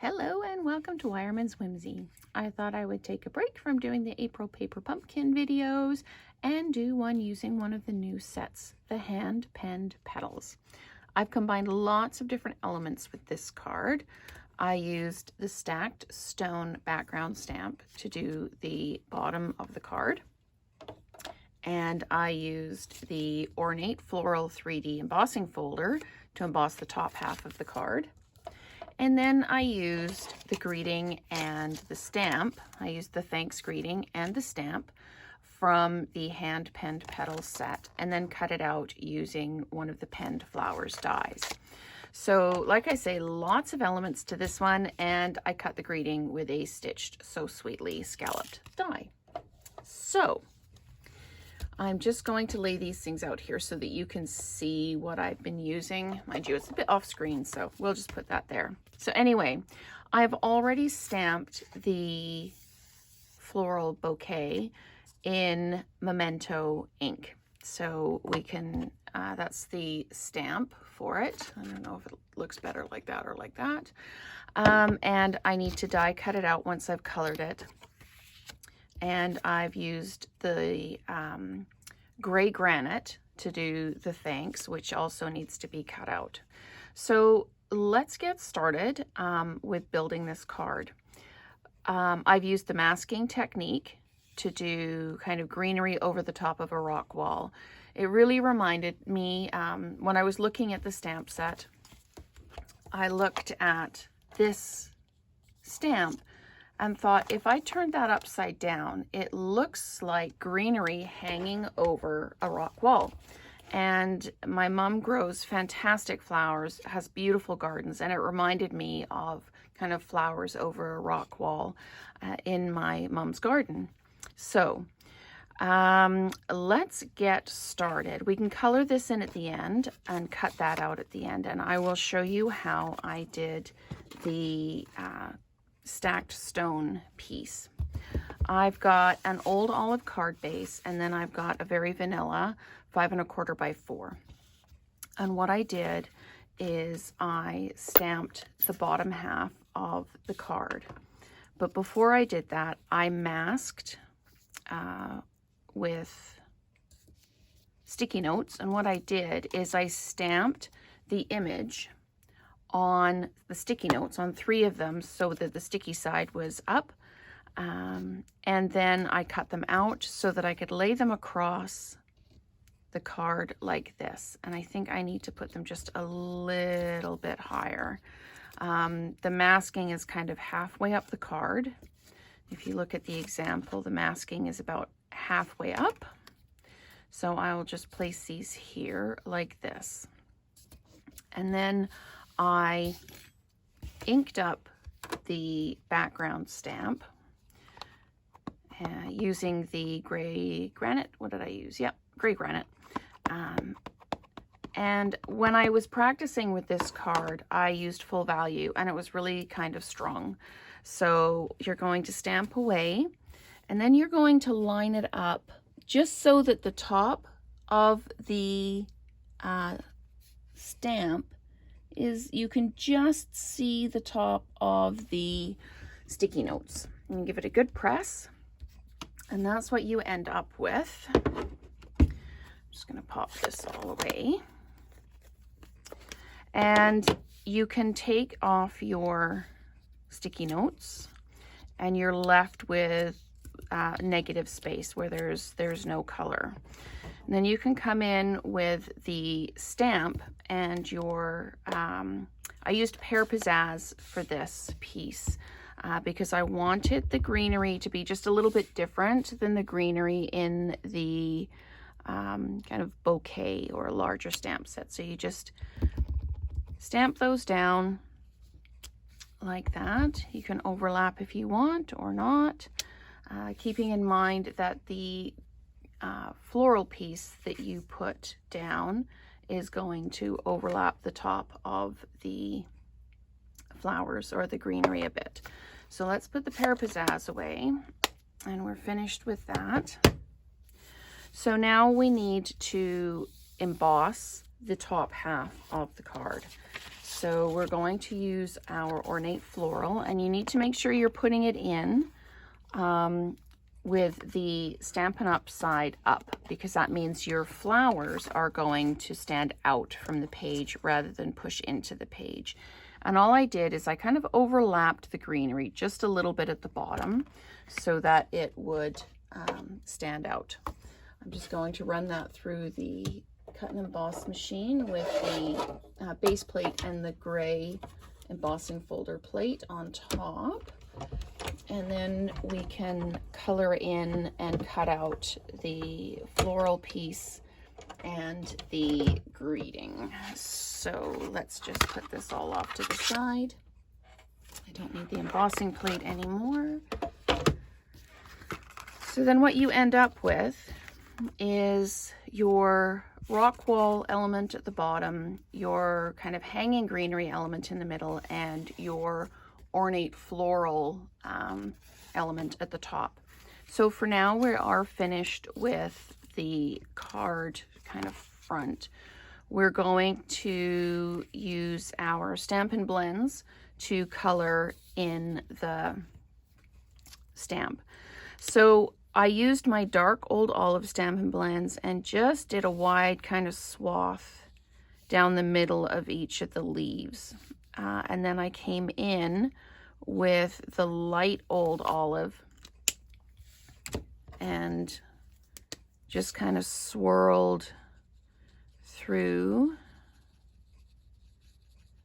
Hello and welcome to Wireman's Whimsy. I thought I would take a break from doing the April paper pumpkin videos and do one using one of the new sets, the hand penned petals. I've combined lots of different elements with this card. I used the stacked stone background stamp to do the bottom of the card. And I used the Ornate Floral 3D embossing folder to emboss the top half of the card. And then I used the greeting and the stamp. I used the thanks greeting and the stamp from the hand penned petals set, and then cut it out using one of the penned flowers dies. So like I say, lots of elements to this one, and I cut the greeting with a stitched So Sweetly scalloped die. So I'm just going to lay these things out here so that you can see what I've been using. Mind you, it's a bit off screen, so we'll just put that there. So anyway, I've already stamped the floral bouquet in Memento ink. So we can, that's the stamp for it. I don't know if it looks better like that or like that. And I need to die cut it out once I've colored it. And I've used the gray granite to do the thanks, which also needs to be cut out. So let's get started with building this card. I've used the masking technique to do kind of greenery over the top of a rock wall. It really reminded me, when I was looking at the stamp set, I looked at this stamp and thought, if I turned that upside down, it looks like greenery hanging over a rock wall. And my mom grows fantastic flowers, has beautiful gardens, and it reminded me of kind of flowers over a rock wall in my mom's garden. So let's get started. We can color this in at the end and cut that out at the end, and I will show you how I did the stacked stone piece. I've got an old olive card base, and then I've got a very vanilla 5 1/4 by 4. And what I did is I stamped the bottom half of the card. But before I did that, I masked with sticky notes. And what I did is I stamped the image on the sticky notes, on 3 of them, so that the sticky side was up. And then I cut them out so that I could lay them across the card like this. And I think I need to put them just a little bit higher. The masking is kind of halfway up the card. If you look at the example, the masking is about halfway up. So I will just place these here like this. And then I inked up the background stamp using the gray granite. What did I use? Yep, gray granite. And when I was practicing with this card, I used full value, and it was really kind of strong. So you're going to stamp away, and then you're going to line it up just so that the top of the stamp is, you can just see the top of the sticky notes. And give it a good press, and that's what you end up with. I'm just going to pop this all away. And you can take off your sticky notes, and you're left with negative space where there's no color. And then you can come in with the stamp and your, I used Pear Pizzazz for this piece because I wanted the greenery to be just a little bit different than the greenery in the kind of bouquet or larger stamp set. So you just stamp those down like that. You can overlap if you want or not, keeping in mind that the floral piece that you put down is going to overlap the top of the flowers or the greenery a bit. So let's put the Pear Pizzazz away, and we're finished with that. So now we need to emboss the top half of the card. So we're going to use our Ornate Floral, and you need to make sure you're putting it in with the Stampin' Up side up, because that means your flowers are going to stand out from the page rather than push into the page. And all I did is I kind of overlapped the greenery just a little bit at the bottom so that it would stand out. I'm just going to run that through the cut and emboss machine with the base plate and the gray embossing folder plate on top. And then we can color in and cut out the floral piece and the greeting. So let's just put this all off to the side. I don't need the embossing plate anymore. So then what you end up with is your rock wall element at the bottom, your kind of hanging greenery element in the middle, and your ornate floral element at the top. So for now we are finished with the card kind of front. We're going to use our Stampin' Blends to color in the stamp. So I used my dark Old Olive Stampin' Blends and just did a wide kind of swath down the middle of each of the leaves. And then I came in with the light Old Olive and just kind of swirled through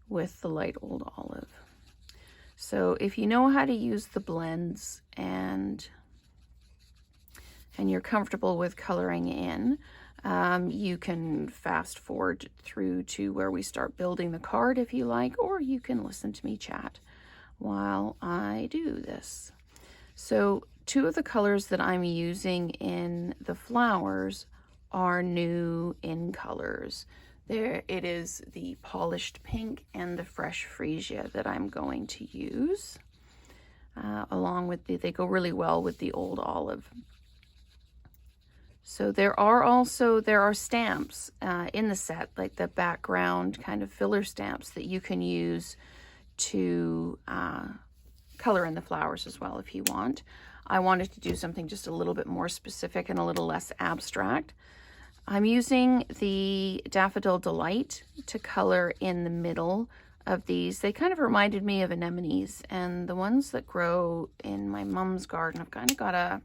with the light Old Olive. So if you know how to use the blends and you're comfortable with coloring in, you can fast forward through to where we start building the card if you like, or you can listen to me chat while I do this. So two of the colors that I'm using in the flowers are new in colors. There it is, the polished pink and the fresh freesia that I'm going to use, along with they go really well with the Old Olive. So there are stamps in the set, like the background kind of filler stamps that you can use to color in the flowers as well if you want. I wanted to do something just a little bit more specific and a little less abstract. I'm using the Daffodil Delight to color in the middle of these. They kind of reminded me of anemones, and the ones that grow in my mom's garden have kind of got a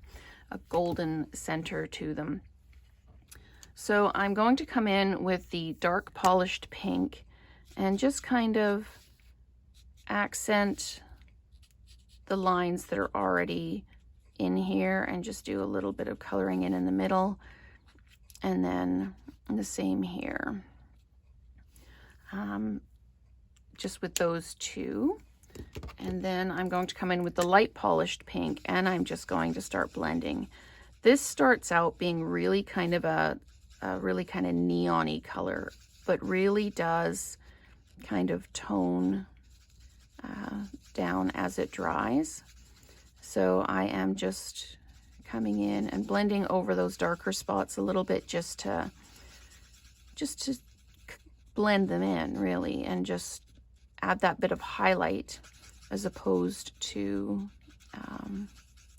golden center to them. So I'm going to come in with the dark polished pink and just kind of accent the lines that are already in here and just do a little bit of coloring in the middle, and then the same here, just with those two. And then I'm going to come in with the light polished pink, and I'm just going to start blending. This starts out being really kind of a really kind of neon-y color, but really does kind of tone down as it dries. So I am just coming in and blending over those darker spots a little bit just to blend them in, really, and just add that bit of highlight as opposed to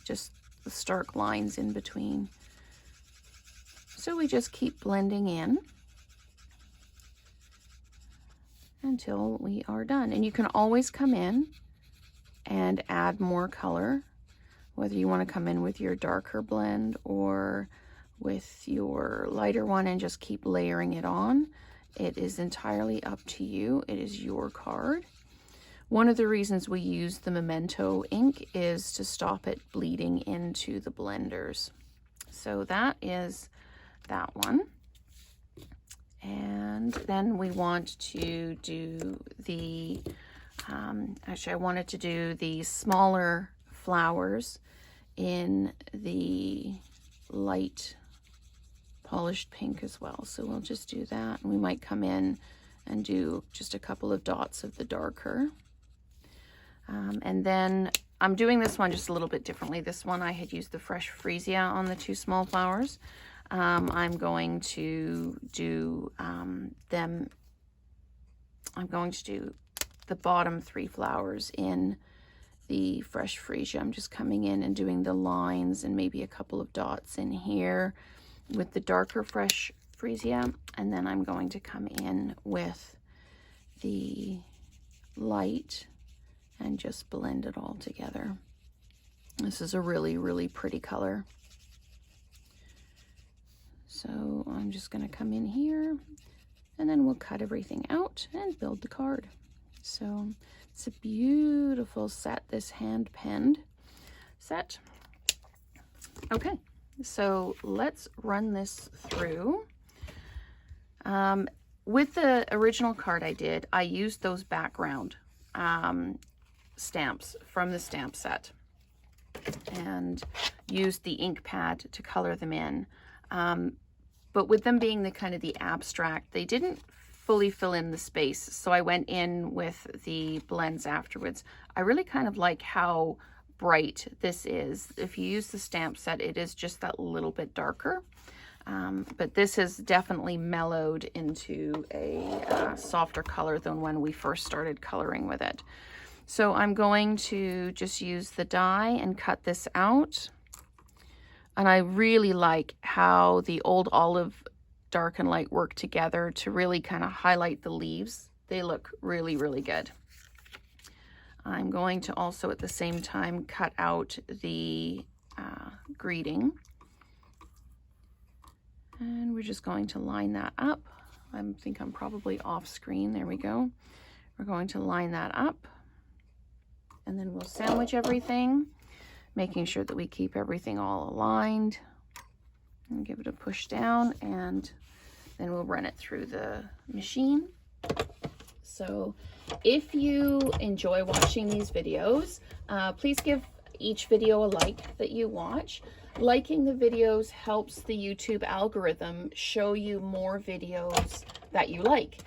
just the stark lines in between. So we just keep blending in until we are done. And you can always come in and add more color, whether you want to come in with your darker blend or with your lighter one and just keep layering it on. It is entirely up to you. It is your card. One of the reasons we use the Memento ink is to stop it bleeding into the blenders. So that is that one. And then we want to do the, actually I wanted to do the smaller flowers in the light polished pink as well. So we'll just do that, and we might come in and do just a couple of dots of the darker. And then I'm doing this one just a little bit differently. This one I had used the fresh freesia on the two small flowers. I'm going to do them I'm going to do the bottom 3 flowers in the fresh freesia. I'm just coming in and doing the lines and maybe a couple of dots in here with the darker fresh freesia, and then I'm going to come in with the light and just blend it all together. This is a really, really pretty color. So I'm just going to come in here, and then we'll cut everything out and build the card. So it's a beautiful set, this hand penned set. Okay, so let's run this through. With the original card I used those background stamps from the stamp set and used the ink pad to color them in. But with them being the kind of the abstract, they didn't fully fill in the space. So I went in with the blends afterwards. I really kind of like how bright this is. If you use the stamp set, it is just that little bit darker. But this has definitely mellowed into a softer color than when we first started coloring with it. So I'm going to just use the die and cut this out. And I really like how the old olive dark and light work together to really kind of highlight the leaves. They look really, really good. I'm going to also at the same time cut out the greeting. And we're just going to line that up. I think I'm probably off screen. There we go. We're going to line that up. And then we'll sandwich everything, making sure that we keep everything all aligned. And give it a push down, and then we'll run it through the machine. So if you enjoy watching these videos, please give each video a like that you watch. Liking the videos helps the YouTube algorithm show you more videos that you like.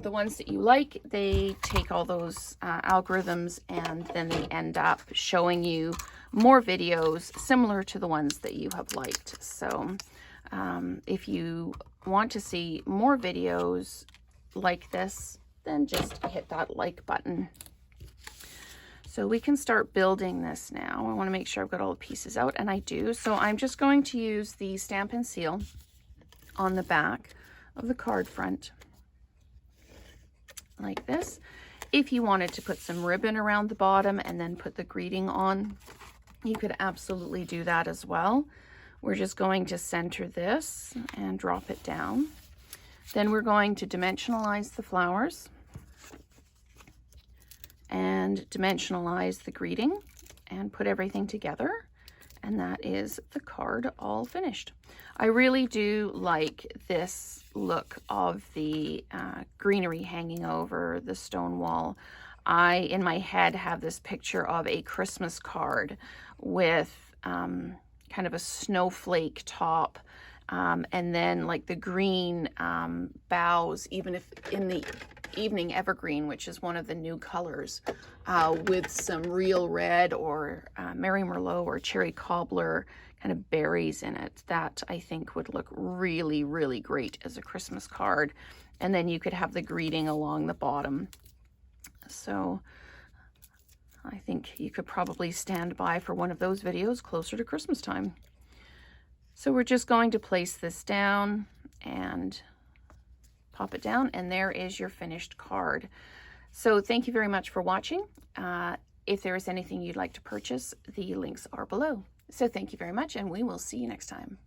The ones that you like, they take all those algorithms, and then they end up showing you more videos similar to the ones that you have liked. So if you want to see more videos like this, then just hit that like button. So we can start building this now. I want to make sure I've got all the pieces out, and I do. So I'm just going to use the Stampin' Seal on the back of the card front like this. If you wanted to put some ribbon around the bottom and then put the greeting on, you could absolutely do that as well. We're just going to center this and drop it down. Then we're going to dimensionalize the flowers and dimensionalize the greeting and put everything together. And that is the card all finished. I really do like this look of the greenery hanging over the stone wall. I, in my head, have this picture of a Christmas card with kind of a snowflake top, and then like the green boughs, even if in the evening evergreen, which is one of the new colors, with some real red or Mary Merlot or cherry cobbler kind of berries in it. That I think would look really, really great as a Christmas card. And then you could have the greeting along the bottom. So I think you could probably stand by for one of those videos closer to Christmas time. So we're just going to place this down and pop it down, and there is your finished card. So thank you very much for watching. If there is anything you'd like to purchase, the links are below. So thank you very much, and we will see you next time.